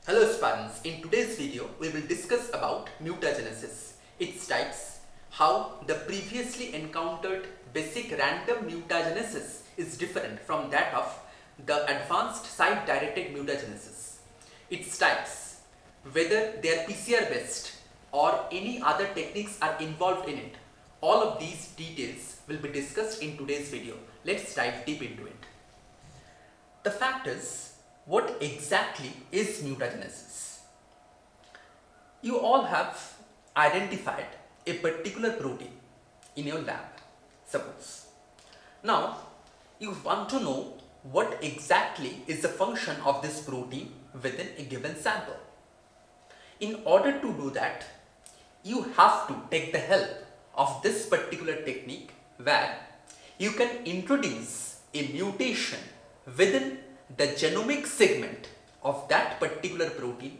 Hello aspirants, in today's video we will discuss about mutagenesis, its types, how the previously encountered basic random mutagenesis is different from that of the advanced site-directed mutagenesis, its types, whether they are PCR based or any other techniques are involved in it. All of these details will be discussed in today's video. Let's dive deep into it. The fact is, what exactly is mutagenesis? You all have identified a particular protein in your lab, suppose. Now, you want to know what exactly is the function of this protein within a given sample. In order to do that, you have to take the help of this particular technique where you can introduce a mutation within the genomic segment of that particular protein,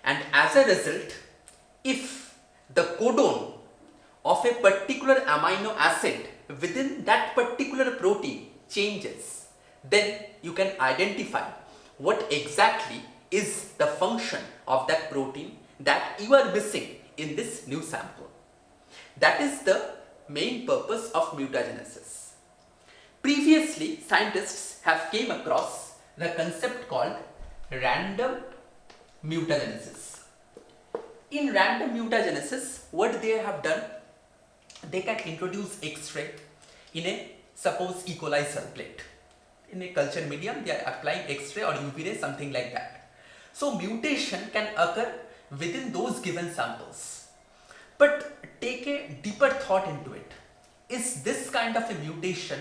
and as a result, if the codon of a particular amino acid within that particular protein changes, then you can identify what exactly is the function of that protein that you are missing in this new sample. That is the main purpose of mutagenesis. Previously, scientists have came across the concept called random mutagenesis. In random mutagenesis, what they have done, they can introduce X-ray in a suppose E. coli cell plate. In a culture medium, they are applying X-ray or UV ray, something like that. So mutation can occur within those given samples. But take a deeper thought into it. Is this kind of a mutation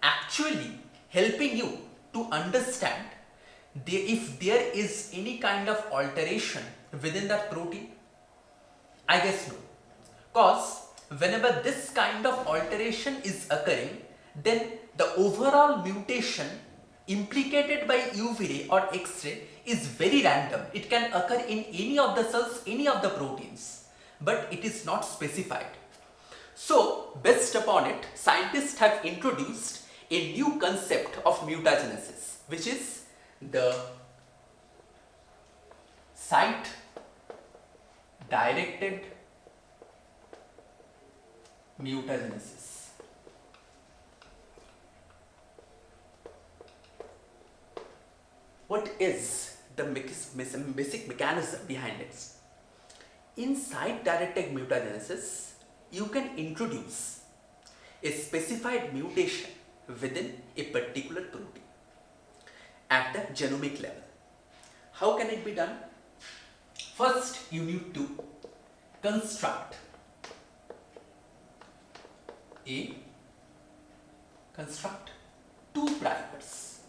actually helping you to understand if there is any kind of alteration within that protein? I guess no. Because whenever this kind of alteration is occurring, then the overall mutation implicated by UV ray or X-ray is very random. It can occur in any of the cells, any of the proteins, but it is not specified. So, based upon it, scientists have introduced a new concept of mutagenesis, which is the site-directed mutagenesis. What is the basic mechanism behind it? In site-directed mutagenesis, you can introduce a specified mutation within a particular protein at the genomic level. How can it be done? First, you need to construct two primers.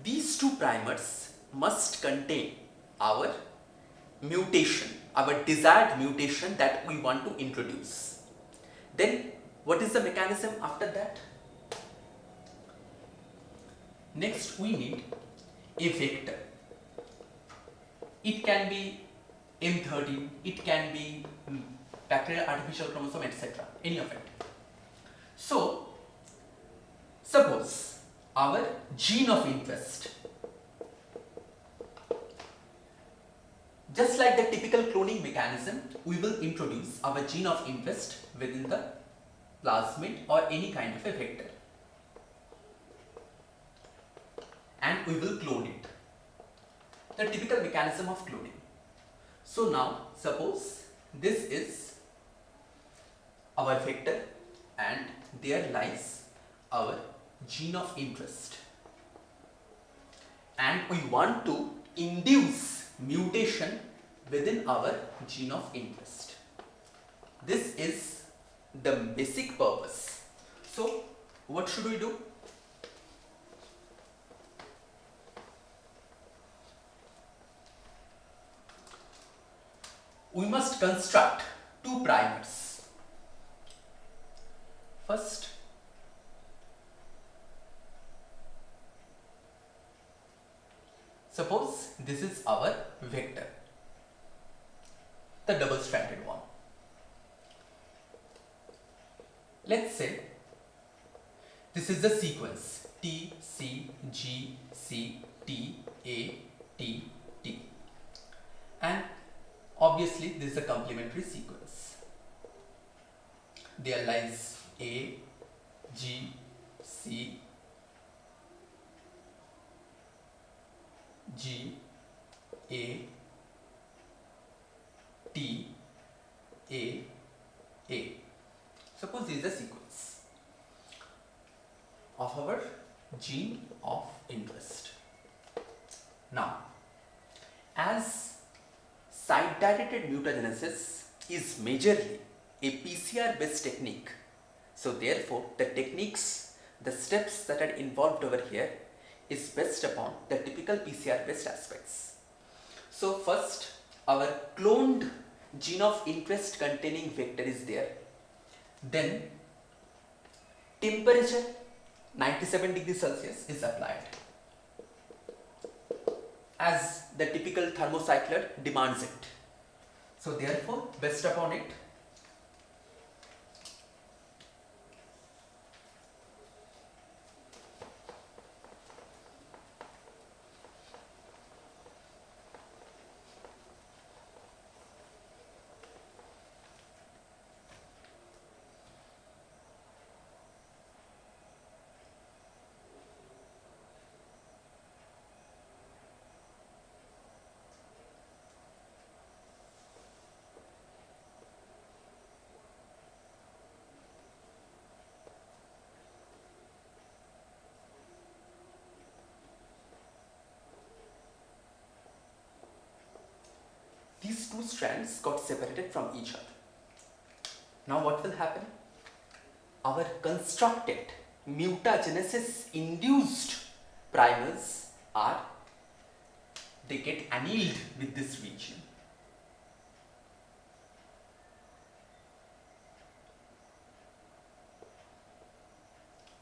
These two primers must contain our mutation, our desired mutation that we want to introduce. Then what is the mechanism after that? Next we need a vector. It can be M13, it can be bacterial artificial chromosome, etc. Any of it. So suppose our gene of interest, just like the typical cloning mechanism, we will introduce our gene of interest within the plasmid or any kind of a vector, and we will clone it. The typical mechanism of cloning. So now suppose this is our vector and there lies our gene of interest, and we want to induce mutation within our gene of interest. This is the basic purpose. So what should we do? We must construct two primers. First, suppose this is our vector, the double-stranded one. Let's say this is the sequence T, C, G, C, T, A, T, T. And obviously this is a complementary sequence. There lies A, G, C, G, A, T, A, A. Suppose this is a sequence of our gene of interest. Now, as site-directed mutagenesis is majorly a PCR-based technique, so therefore the techniques, the steps that are involved over here is based upon the typical PCR-based aspects. So first, our cloned gene of interest containing vector is there. Then temperature 97 degrees Celsius is applied as the typical thermocycler demands it. So therefore, based upon it, these two strands got separated from each other. Now what will happen? Our constructed mutagenesis induced primers they get annealed with this region.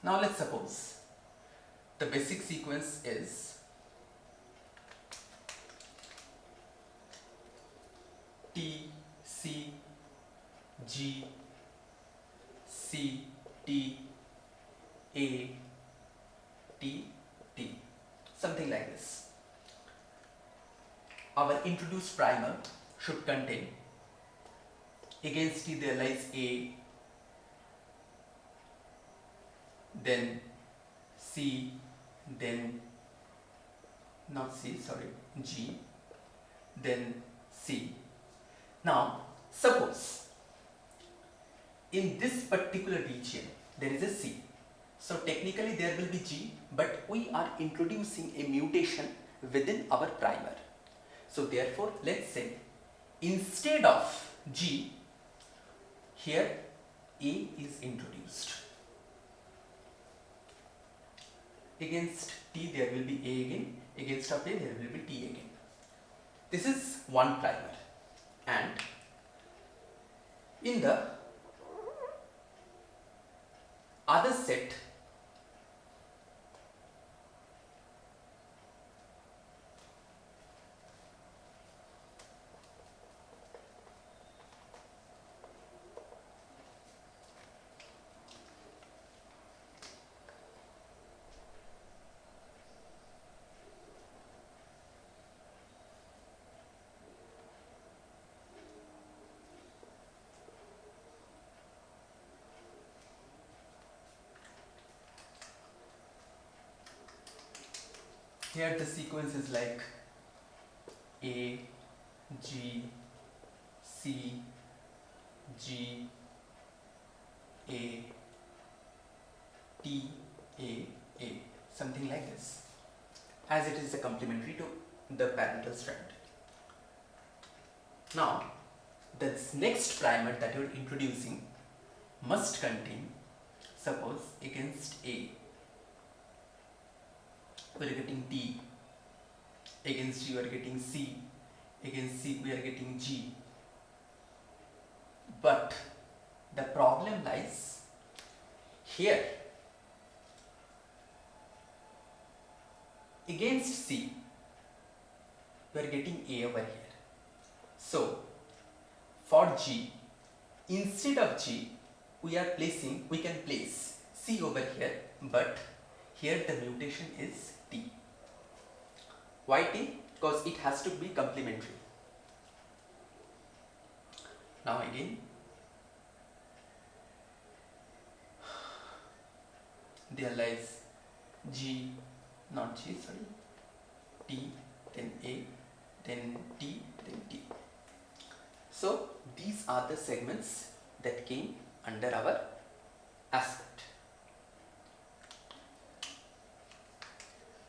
Now let's suppose the basic sequence is T, C, G, C, T, A, T, T, something like this. Our introduced primer should contain, against T there lies A, then C, then not C, sorry, G, then C. Now, suppose in this particular region there is a C. So technically there will be G, but we are introducing a mutation within our primer. So therefore, let's say instead of G, here A is introduced. Against T there will be A again, against of A there will be T again. This is one primer. And in the other set, here the sequence is like A, G, C, G, A, T, A, something like this, as it is a complementary to the parental strand. Now, this next primer that you are introducing must contain, suppose against A, we are getting T, against G we are getting C, against C we are getting G. But the problem lies here. Against C we are getting A over here. So for G, instead of G we can place C over here, but Here the mutation is T. Why T? Because it has to be complementary. Now again, there lies G, not G, sorry, T, then A, then T, then T. So these are the segments that came under our aspect.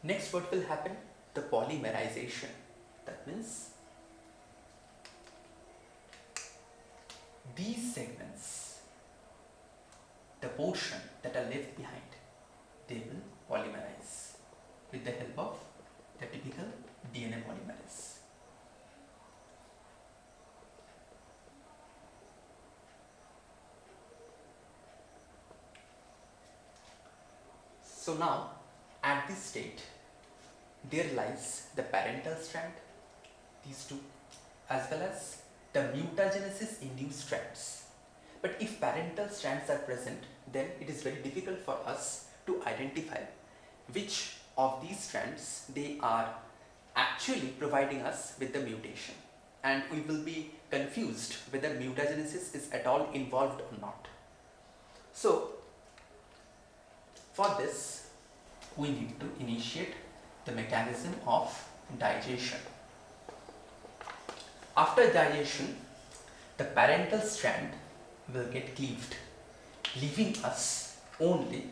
Next, what will happen? The polymerization. That means these segments, the portion that are left behind, they will polymerize with the help of the typical DNA polymerase. So now, at this state, there lies the parental strand, these two, as well as the mutagenesis induced strands. But if parental strands are present, then it is very difficult for us to identify which of these strands they are actually providing us with the mutation, and we will be confused whether mutagenesis is at all involved or not. So for this, we need to initiate the mechanism of digestion. After digestion, the parental strand will get cleaved, leaving us only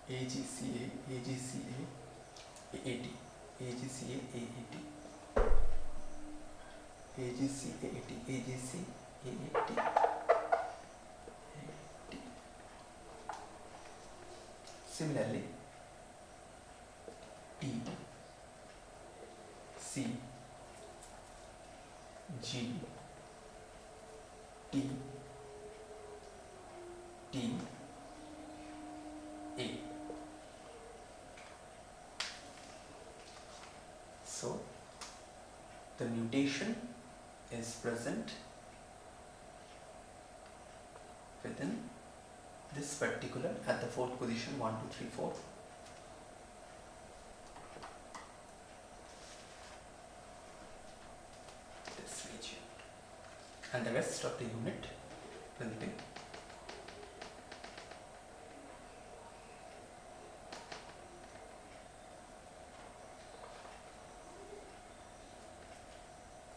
AGCA, AGCA, AAT, AGCA, AAT, AGC, AAT, AGC, AAT, AAT. Similarly, T, C, G, T, T, A. So the mutation is present within this particular, at the fourth position, 1, 2, 3, 4. This region, and the rest of the unit will be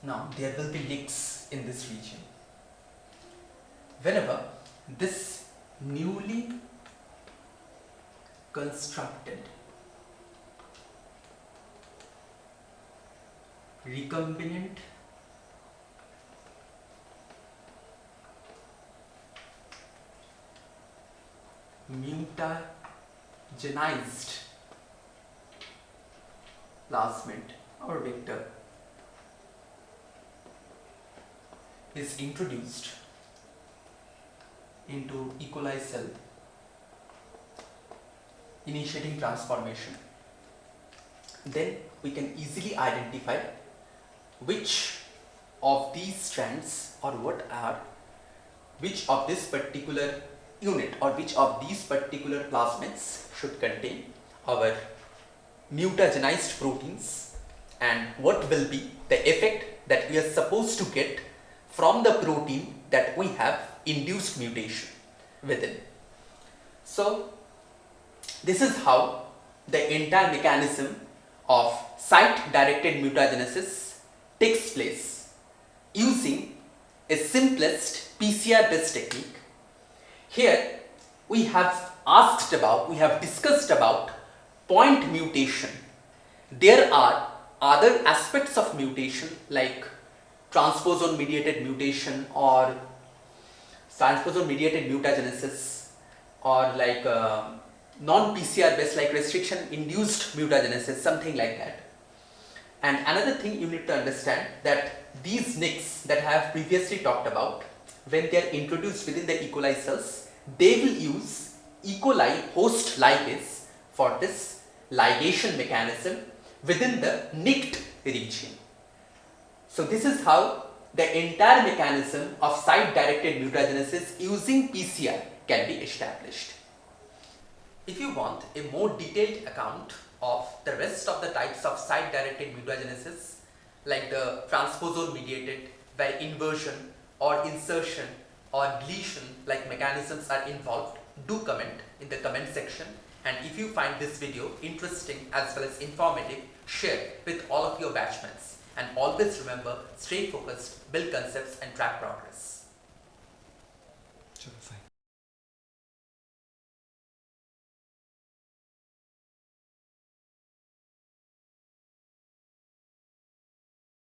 now. There will be nicks in this region. Whenever this newly constructed recombinant mutagenized plasmid or vector is introduced into E. coli cell, initiating transformation, then we can easily identify which of these strands, or which of this particular unit, or which of these particular plasmids should contain our mutagenized proteins, and what will be the effect that we are supposed to get from the protein that we have induced mutation within. So this is how the entire mechanism of site-directed mutagenesis takes place using a simplest PCR-based technique. Here we have discussed about point mutation. There are other aspects of mutation like transposon mediated mutation or transposon mediated mutagenesis, or like non-PCR based, like restriction induced mutagenesis, something like that. And another thing you need to understand that these nicks that I have previously talked about, when they are introduced within the E. coli cells, they will use E. coli host ligase for this ligation mechanism within the nicked region. So this is how the entire mechanism of site-directed mutagenesis using PCR can be established. If you want a more detailed account of the rest of the types of site-directed mutagenesis, like the transposon-mediated, where inversion or insertion or deletion like mechanisms are involved, do comment in the comment section. And if you find this video interesting as well as informative, share with all of your batchmates. And always remember, stay focused, build concepts and track progress. Sure, fine.